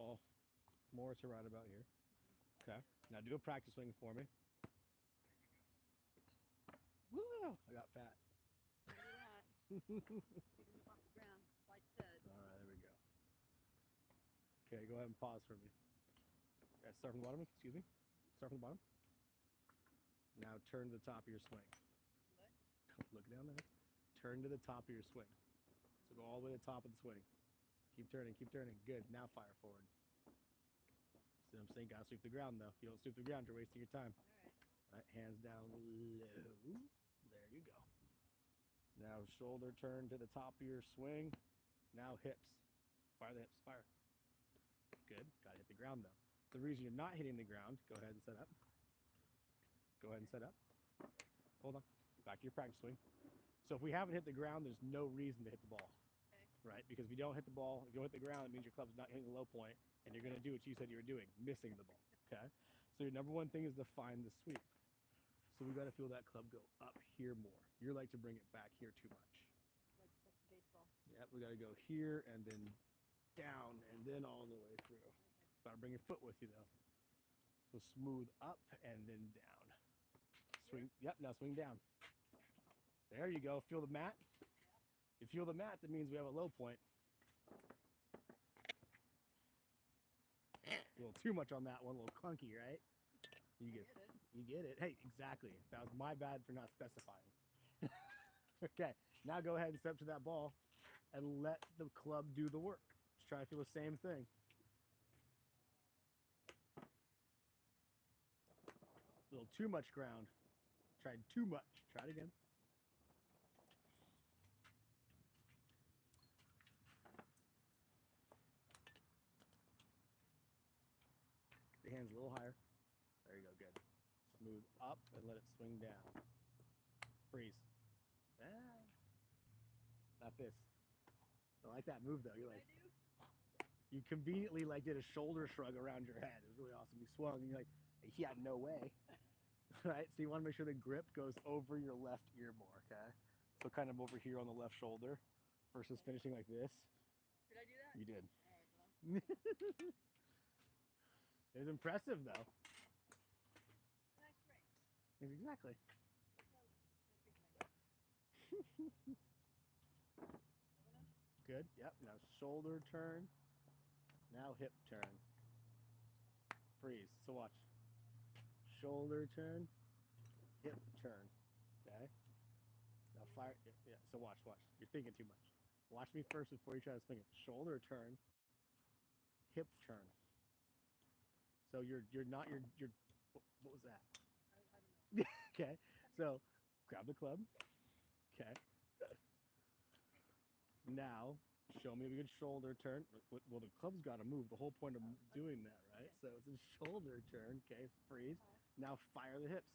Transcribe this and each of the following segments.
ball more to right about here. Okay. Now do a practice swing for me. Woo! I got fat. Look at that. Picking them off the ground, like I said. All right, there we go. Okay, go ahead and pause for me. Okay, start from the bottom. Excuse me. Start from the bottom. Now turn to the top of your swing. What? Look down there. Turn to the top of your swing. So go all the way to the top of the swing. Keep turning, keep turning. Good. Now fire forward. See what I'm saying? Gotta sweep the ground though. If you don't sweep the ground, you're wasting your time. Alright. All right, hands down low. There you go. Now shoulder turn to the top of your swing. Now hips. Fire the hips. Fire. Good. Gotta hit the ground though. The reason you're not hitting the ground, go ahead and set up. Go ahead and set up. Hold on. Back to your practice swing. So if we haven't hit the ground, there's no reason to hit the ball. Okay. Right? Because if you don't hit the ball, if you don't hit the ground, it means your club's not hitting the low point, and you're going to do what you said you were doing, missing the ball. Okay? So your number one thing is to find the sweep. So we got to feel that club go up here more. You're like to bring it back here too much. Like baseball. Yep, we got to go here and then down and then all the way through. Okay. Got to bring your foot with you though. So smooth up and then down. Swing. Yep, now swing down. There you go. Feel the mat? If you feel the mat, that means we have a low point. A little too much on that one, a little clunky, right? You get it. You get it. Hey, exactly. That was my bad for not specifying. Okay, now go ahead and step to that ball and let the club do the work. Just try to feel the same thing. A little too much ground. Tried too much. Try it again. The hands a little higher. There you go, good. Smooth up and let it swing down. Freeze. Ah. Not this. I like that move though. You're like, you conveniently like did a shoulder shrug around your head. It was really awesome. You swung and you're like, yeah, no way. Right? So you want to make sure the grip goes over your left ear more, okay? So kind of over here on the left shoulder versus finishing like this. Did I do that? You did. Alright, well. It was impressive though. Nice ring. Exactly. Good. Yep. Now shoulder turn. Now hip turn. Freeze. So watch. Shoulder turn. Hip turn. Okay. Now fire. Yeah. So watch. Watch. You're thinking too much. Watch me first before you try to swing it. Shoulder turn. Hip turn. So you're not your. What was that? I don't know. Okay. So grab the club. Okay. Now, show me a good shoulder turn. Well, the club's got to move. The whole point of doing that, right? Okay. So it's a shoulder turn. Okay, freeze. Now fire the hips.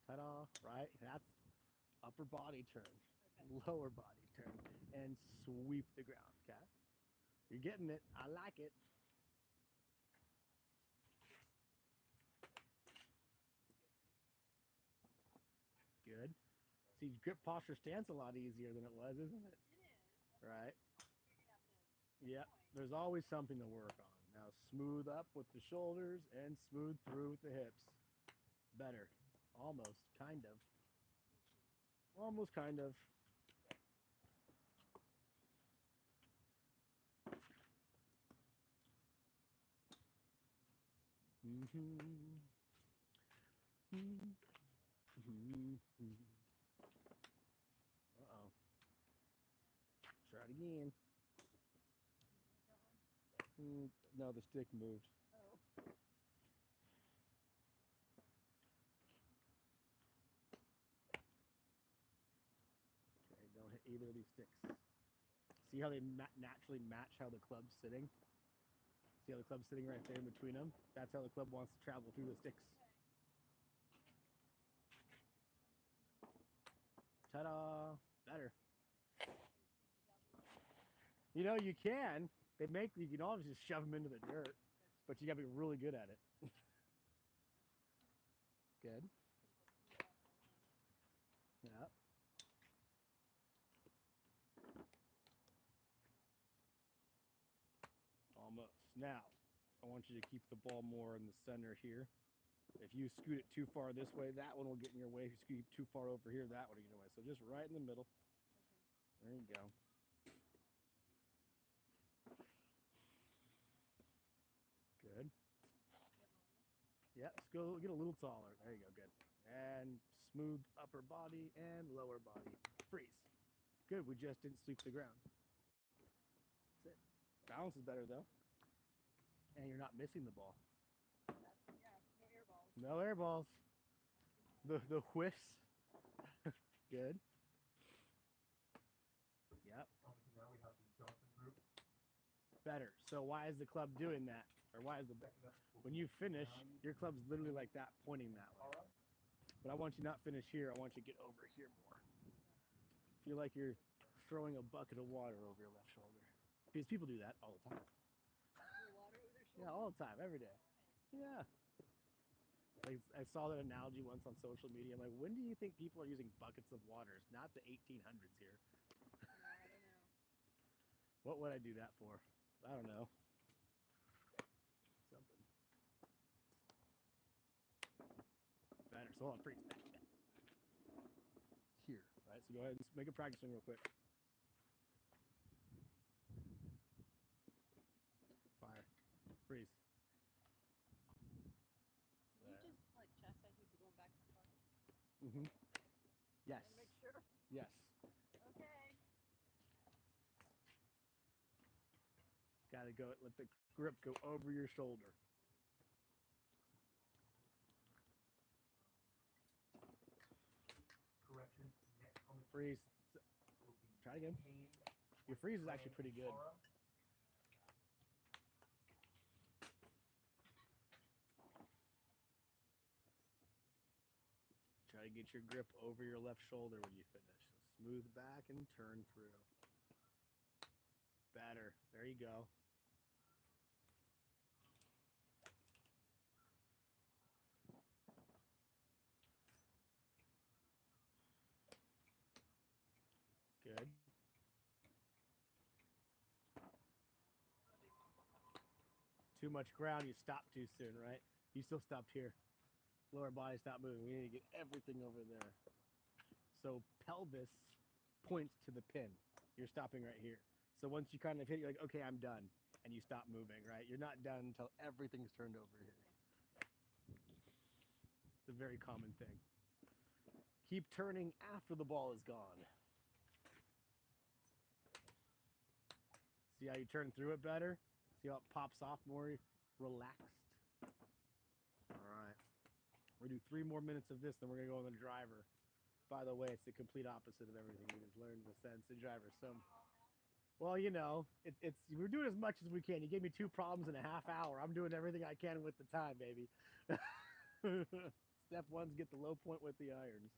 Ta-da! Right. That's upper body turn, lower body turn, and sweep the ground. Okay. You're getting it. I like it. Good. See, grip posture stance a lot easier than it was, isn't it? It is. Right. You're gonna have to Yep, there's always something to work on. Now smooth up with the shoulders and smooth through with the hips. Better. Almost, kind of. Almost, kind of. Mm-hmm. Mm-hmm. Uh-oh. Try it again. No, the stick moved. Oh. Okay, don't hit either of these sticks. See how they naturally match how the club's sitting? See how the club's sitting right there in between them? That's how the club wants to travel through the sticks. Ta-da! Better. You know, you can. You can always just shove them into the dirt, but you gotta be really good at it. Good. Yep. Almost. Now, I want you to keep the ball more in the center here. If you scoot it too far this way, that one will get in your way. If you scoot it too far over here, that one will get in your way. So just right in the middle. There you go. Good. Yeah, let's go get a little taller. There you go, good. And smooth upper body and lower body. Freeze. Good, we just didn't sweep the ground. That's it. Balance is better though. And you're not missing the ball. Yeah, No no air balls. air balls. The whiffs. Good. Yep. Now we have the dolphin group. Better. So why is the club doing that? Or why is the when you finish, your club's literally like that, pointing that way. But I want you not finish here. I want you to get over here more. Feel like you're throwing a bucket of water over your left shoulder. Because people do that all the time. Water with their Yeah, all the time, every day. Yeah. Like, I saw that analogy once on social media. I'm like, when do you think people are using buckets of water? It's not the 1800s here. No, I don't know. What would I do that for? I don't know. Something. Better. So hold on, freeze. Here, right? So go ahead and make a practice swing real quick. Fire. Freeze. You just like chastise me for going back so far. Mm-hmm. Yes. Wanna make sure. Yes. Okay. Gotta go. Let the grip go over your shoulder. Correction. Next on the Freeze. will be Try again. Kane Your freeze is actually pretty good. Tara. Try to get your grip over your left shoulder when you finish. So smooth back and turn through. Better. There you go. Good. Too much ground, you stop too soon, right? You still stopped here. Lower body, stop moving. We need to get everything over there. So pelvis points to the pin. You're stopping right here. So once you kind of hit, you're like, okay, I'm done. And you stop moving, right? You're not done until everything's turned over here. It's a very common thing. Keep turning after the ball is gone. See how you turn through it better? See how it pops off more relaxed? All right. We're going to do 3 more minutes of this, then we're going to go on the driver. By the way, it's the complete opposite of everything we just learned in the sense of driver. So, well, you know, it's we're doing as much as we can. You gave me 2 problems in a half hour. I'm doing everything I can with the time, baby. Step 1's get the low point with the irons.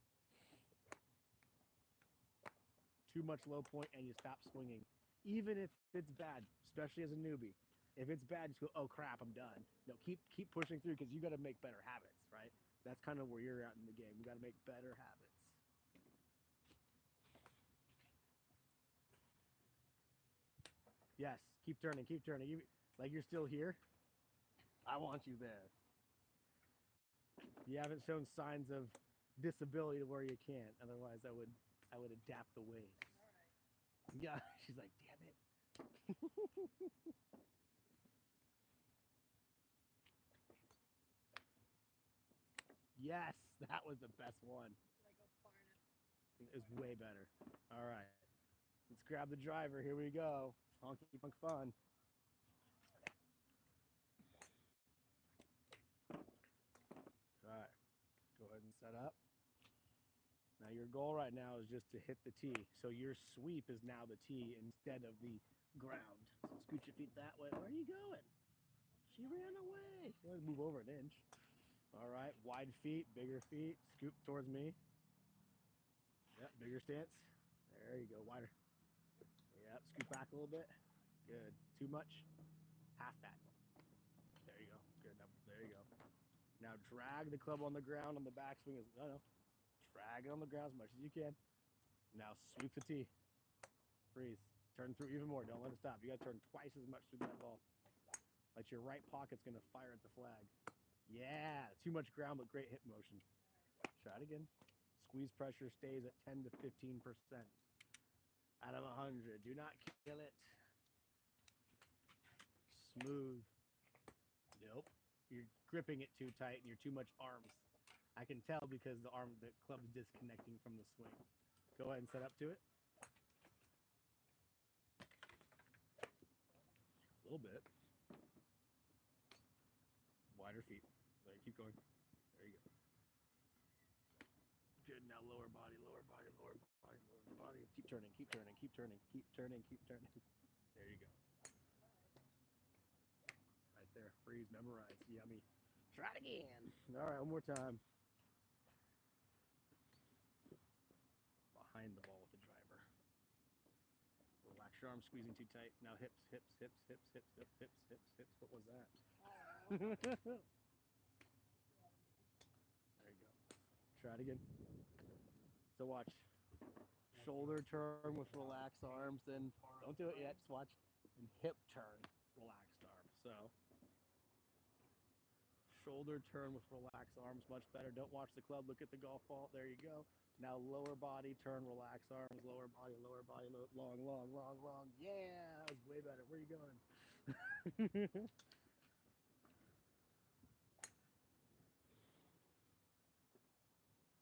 Too much low point and you stop swinging. Even if it's bad, especially as a newbie. If it's bad, just go, oh crap, I'm done. No, keep pushing through because you got to make better habits, right? That's kind of where you're at in the game. You got to make better habits. Yes, keep turning, keep turning. Like you're still here. I want you there. You haven't shown signs of disability to where you can't. Otherwise, I would adapt the ways. All right. Yeah, she's like, damn it. Yes, that was the best one. Did I go far enough? It was way better. All right, let's grab the driver. Here we go. Honky punk fun. All right, go ahead and set up. Now your goal right now is just to hit the tee. So your sweep is now the tee instead of the ground. So scoot your feet that way. Where are you going? She ran away. You only move over an inch. All right, wide feet, bigger feet. Scoop towards me. Yep, bigger stance. There you go, wider. Yep, scoot back a little bit. Good. Too much? Half that. There you go. Good. Now, there you go. Now drag the club on the ground on the backswing. No. Drag it on the ground as much as you can. Now sweep the tee. Freeze. Turn through even more. Don't let it stop. You got to turn twice as much through that ball. that your right pocket's going to fire at the flag. Yeah, too much ground, but great hip motion. Try it again. Squeeze pressure stays at 10 to 15% out of 100. Do not kill it. Smooth. Nope. You're gripping it too tight and you're too much arms. I can tell because the club's disconnecting from the swing. Go ahead and set up to it. A little bit. Wider feet. There, keep going. There you go. Good. Now lower body, lower body, lower body, lower body. Keep turning, keep turning, keep turning, keep turning, keep turning. There you go. Right there. Freeze, memorize. Yummy. Try it again. All right, one more time. Behind the ball with the driver. Relax your arms, squeezing too tight. Now hips, hips, hips, hips, hips, hips, hips, hips, hips. What was that? There you go. Try it again. So watch. Shoulder turn with relaxed arms. Then don't do it yet. Just watch. And hip turn, relaxed arms. So shoulder turn with relaxed arms, much better. Don't watch the club. Look at the golf ball. There you go. Now lower body, turn, relax arms, lower body, long, long, long, long. Yeah, that was way better. Where are you going?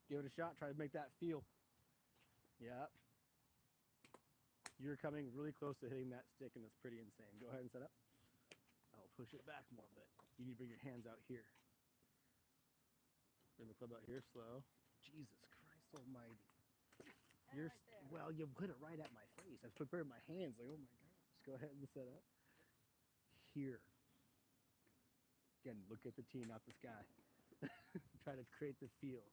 Give it a shot. Try to make that feel. Yeah. You're coming really close to hitting that stick, and it's pretty insane. Go ahead and set up. I'll push it back more a bit. You need to bring your hands out here. Bring the club out here, slow. Jesus Christ almighty. You're right well, you put it right at my face. I was preparing my hands, like, oh my gosh. Go ahead and set up. Here. Again, look at the tee, not the sky. Try to create the feel.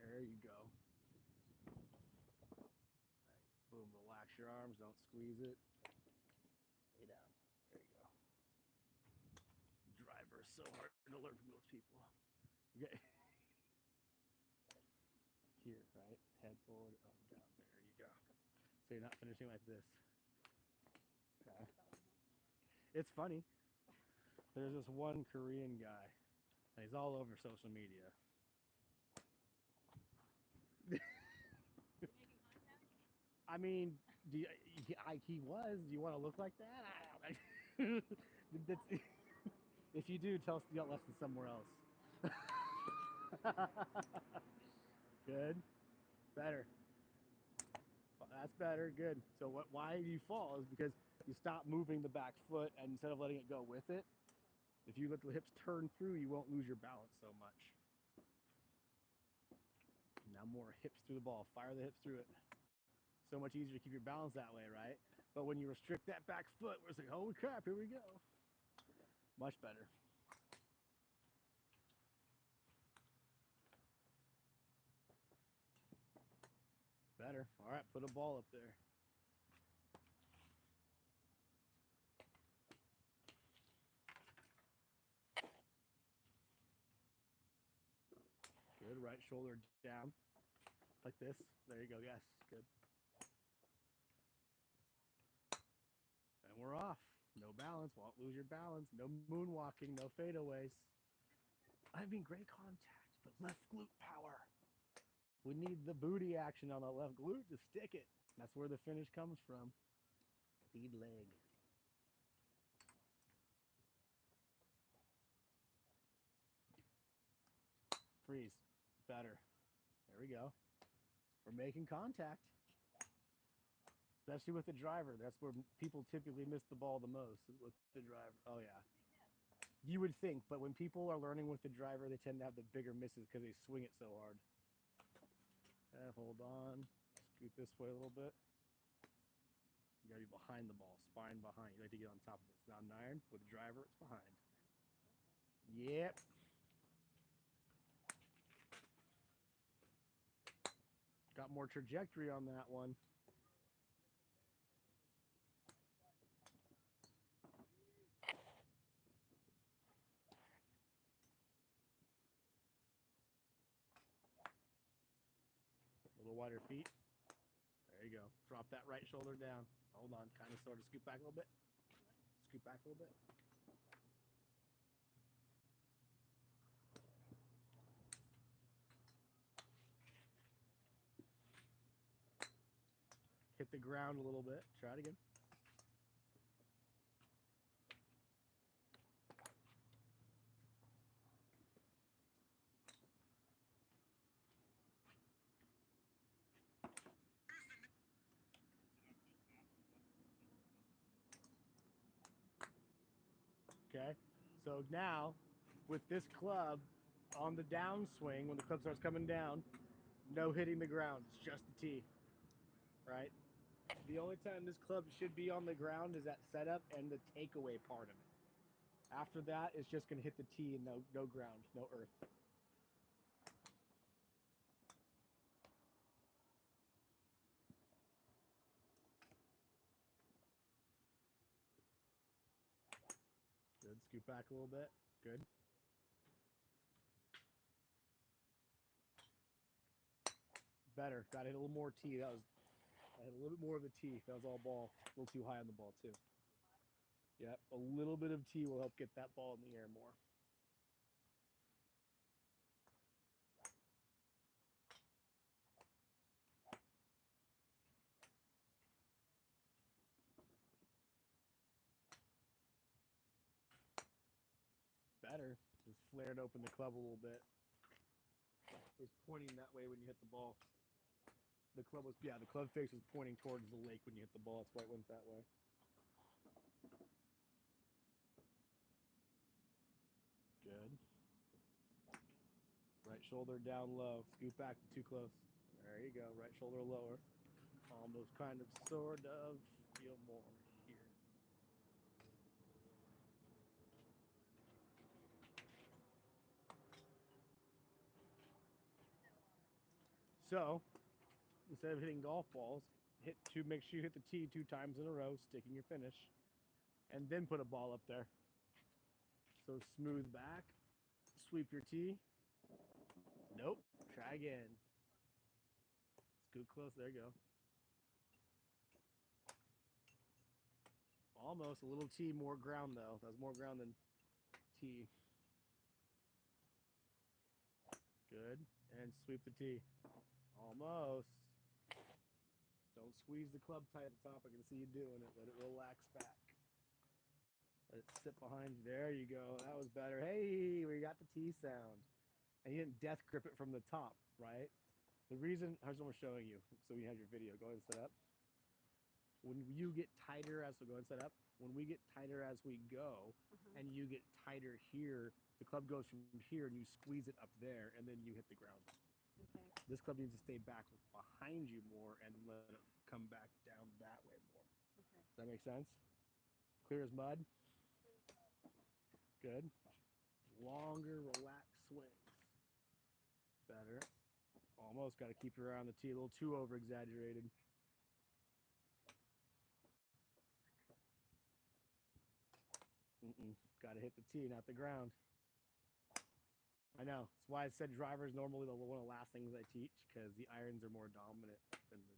There you go. Right. Boom, relax your arms, don't squeeze it. Stay down. There you go. Driver is so hard to learn from most people. Okay. Here, right? Head forward, up, down. There you go. So you're not finishing like this. Okay. It's funny. There's this one Korean guy, and he's all over social media. I mean, he was. Do you want to look like that? If you do, tell us you got lessons somewhere else. Good. Better. That's better. Good. So why you fall is because you stop moving the back foot, and instead of letting it go with it, if you let the hips turn through, you won't lose your balance so much. Now more hips through the ball. Fire the hips through it. So much easier to keep your balance that way, right? But when you restrict that back foot, we're like, holy crap, here we go. Much better. Better. All right, put a ball up there. Good. Right shoulder down. Like this. There you go. Yes. Good. And we're off. No balance. Won't lose your balance. No moonwalking. No fadeaways. I mean, great contact, but left glute power. We need the booty action on the left glute to stick it. That's where the finish comes from. Lead leg. Freeze. Better. There we go. We're making contact. Especially with the driver. That's where people typically miss the ball the most, with the driver. Oh, yeah. You would think, but when people are learning with the driver, they tend to have the bigger misses because they swing it so hard. Hold on. Scoot this way a little bit. You gotta be behind the ball, spine behind. You like to get on top of it. It's not an iron. With the driver, it's behind. Yep. Got more trajectory on that one. A little wider feet. There you go. Drop that right shoulder down. Hold on. Kind of sort of scoot back a little bit. Scoot back a little bit. ground a little bit. Try it again. Okay, so now with this club on the downswing, when the club starts coming down, no hitting the ground, it's just the tee, right? The only time this club should be on the ground is at setup and the takeaway part of it. After that, it's just going to hit the tee and no ground, no earth. Good, scoot back a little bit, good. Better, got to hit a little more tee. I had a little bit more of the tee. That was all ball, a little too high on the ball too. Yep, a little bit of tee will help get that ball in the air more. Better, just flared open the club a little bit. It was pointing that way when you hit the ball. The club was, yeah, the club face was pointing towards the lake when you hit the ball. That's why it went that way. Good. Right shoulder down low. Scoot back too close. There you go. Right shoulder lower. Almost kind of, sort of. Feel more here. So, instead of hitting golf balls, make sure you hit the tee 2 times in a row, sticking your finish, and then put a ball up there. So smooth back, sweep your tee. Nope. Try again. Scoot close. There you go. Almost a little tee, more ground though. That was more ground than tee. Good. And sweep the tee. Almost. Don't squeeze the club tight at the top. I can see you doing it. Let it relax back. Let it sit behind you. There you go. That was better. Hey, we got the tee sound. And you didn't death grip it from the top, right? The reason, here's what I'm showing you. So you have your video. Go ahead and set up. When you get tighter as we go and set up, when we get tighter as we go, and you get tighter here, the club goes from here and you squeeze it up there, and then you hit the ground. Okay. This club needs to stay back behind you more and let it come back down that way more. Okay. Does that make sense? Clear as mud? Good. Longer, relaxed swings. Better. Almost got to keep it around the tee. A little too over exaggerated. Got to hit the tee, not the ground. I know. That's why I said drivers normally one of the last things I teach, because the irons are more dominant than the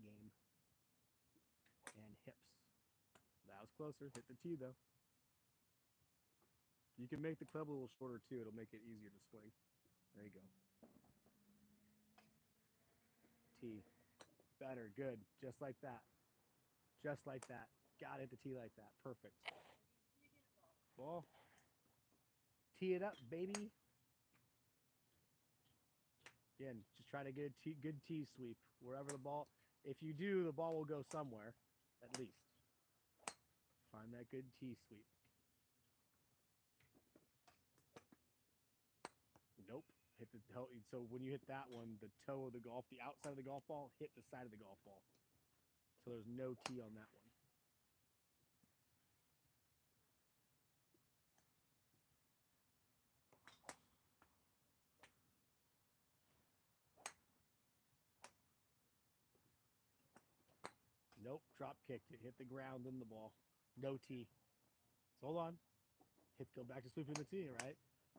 game. And hips. That was closer. Hit the tee though. You can make the club a little shorter too. It'll make it easier to swing. There you go. Tee. Better. Good. Just like that. Just like that. Gotta hit the tee like that. Perfect. Ball. Tee it up, baby. Again, just try to get a good tee sweep. Wherever the ball, if you do, the ball will go somewhere, at least. Find that good tee sweep. Nope. Hit the toe. So when you hit that one, the toe of the golf, the outside of the golf ball, hit the side of the golf ball. So there's no tee on that one. Nope, drop kicked it. Hit the ground in the ball. No tee. So hold on. Go back to sweeping the tee, right?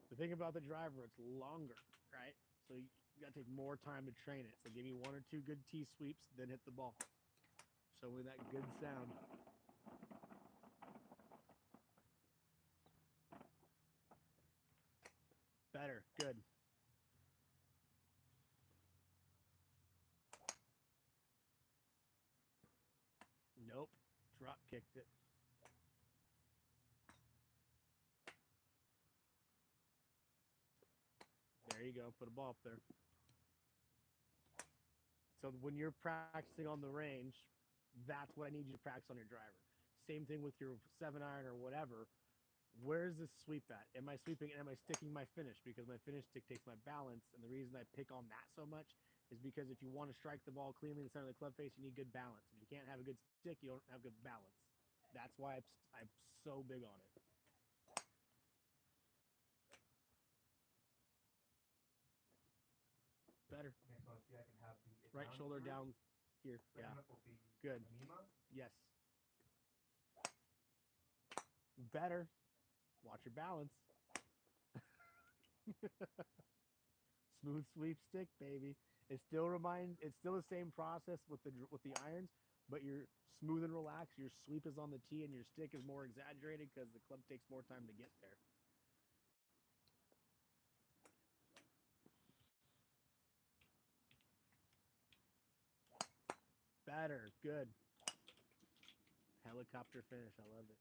The thing about the driver, it's longer, right? So you got to take more time to train it. So give me 1 or 2 good tee sweeps, then hit the ball. Show me that good sound. Better. Good. kicked it. There you go. Put a ball up there. So when you're practicing on the range, that's what I need you to practice on your driver. Same thing with your 7-iron or whatever. Where's this sweep at? Am I sweeping and am I sticking my finish? Because my finish stick takes my balance, and the reason I pick on that so much is because if you want to strike the ball cleanly in the center of the club face, you need good balance. If you can't have a good stick, you don't have good balance. That's why I'm so big on it. Better. Okay, so see, I can have the Right shoulder through. down here. Second Yeah. up will be Good. Mima. Yes. Better. Watch your balance. Smooth sweep stick, baby. It's still the same process with the irons, but you're smooth and relaxed. Your sweep is on the tee, and your stick is more exaggerated because the club takes more time to get there. Better. Good. Helicopter finish. I love it.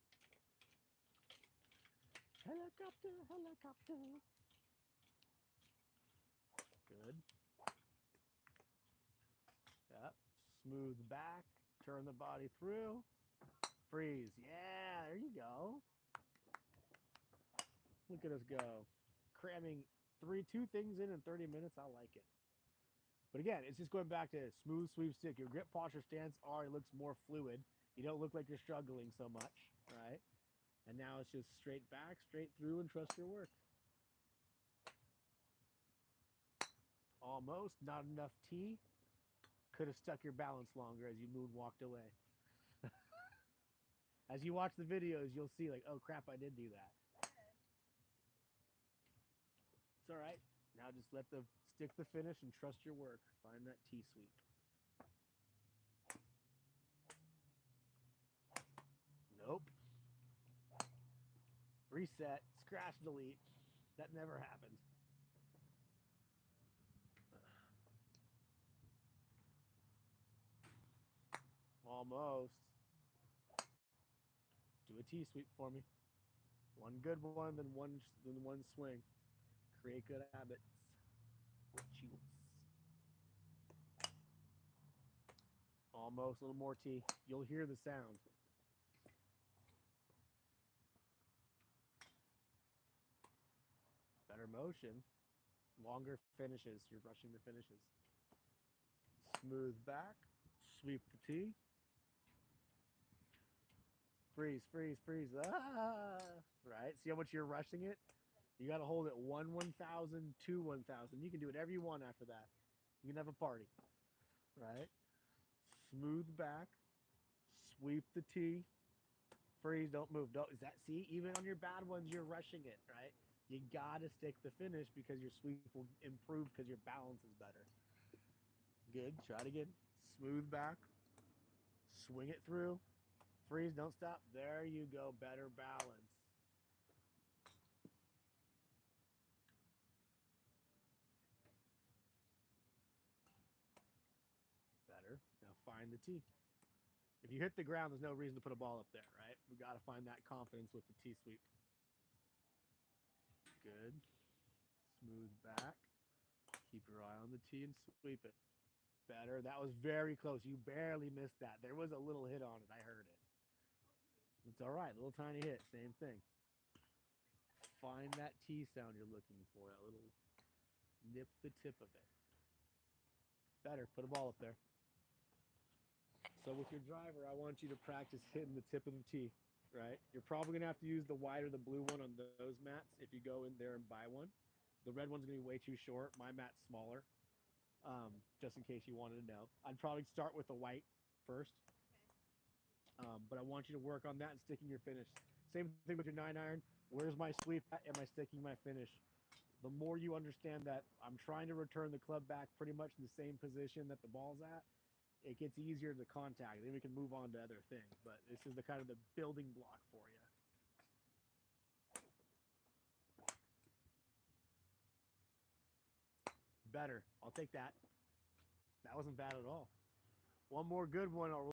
Helicopter, helicopter. Good. Yep. Smooth back. Turn the body through. Freeze. Yeah, there you go. Look at us go. Cramming two things in 30 minutes. I like it. But again, it's just going back to smooth sweep stick. Your grip posture stance already looks more fluid. You don't look like you're struggling so much, right? And now it's just straight back, straight through, and trust your work. Almost. Not enough tee. Could have stuck your balance longer as you walked away. As you watch the videos, you'll see like, oh crap, I did do that. It's all right. Now just stick the finish and trust your work. Find that tee sweep. Nope. Reset. Scratch delete. That never happened. Almost. Do a tee sweep for me. One good one, then one swing. Create good habits. Almost. A little more tee. You'll hear the sound. Better motion. Longer finishes. You're rushing the finishes. Smooth back. Sweep the tee. Freeze, freeze, freeze. Ah! Right? See how much you're rushing it? You got to hold it 1 1,000, 2 1,000. You can do whatever you want after that. You can have a party. Right? Smooth back. Sweep the tee. Freeze, don't move. See, even on your bad ones, you're rushing it, right? You got to stick the finish because your sweep will improve because your balance is better. Good. Try it again. Smooth back. Swing it through. Freeze, don't stop. There you go. Better balance. Better. Now find the tee. If you hit the ground, there's no reason to put a ball up there, right? We got to find that confidence with the tee sweep. Good. Smooth back. Keep your eye on the tee and sweep it. Better. That was very close. You barely missed that. There was a little hit on it. I heard it. It's all right. Little tiny hit. Same thing. Find that tee sound you're looking for. That little nip the tip of it. Better. Put a ball up there. So with your driver, I want you to practice hitting the tip of the tee, right? You're probably going to have to use the white or the blue one on those mats if you go in there and buy one. The red one's going to be way too short. My mat's smaller, just in case you wanted to know. I'd probably start with the white first, but I want you to work on that and sticking your finish. Same thing with your 9-iron. Where's my sweep at? Am I sticking my finish? The more you understand that I'm trying to return the club back pretty much in the same position that the ball's at, it gets easier to contact. Then we can move on to other things. But this is the kind of the building block for you. Better. I'll take that. That wasn't bad at all. One more good one.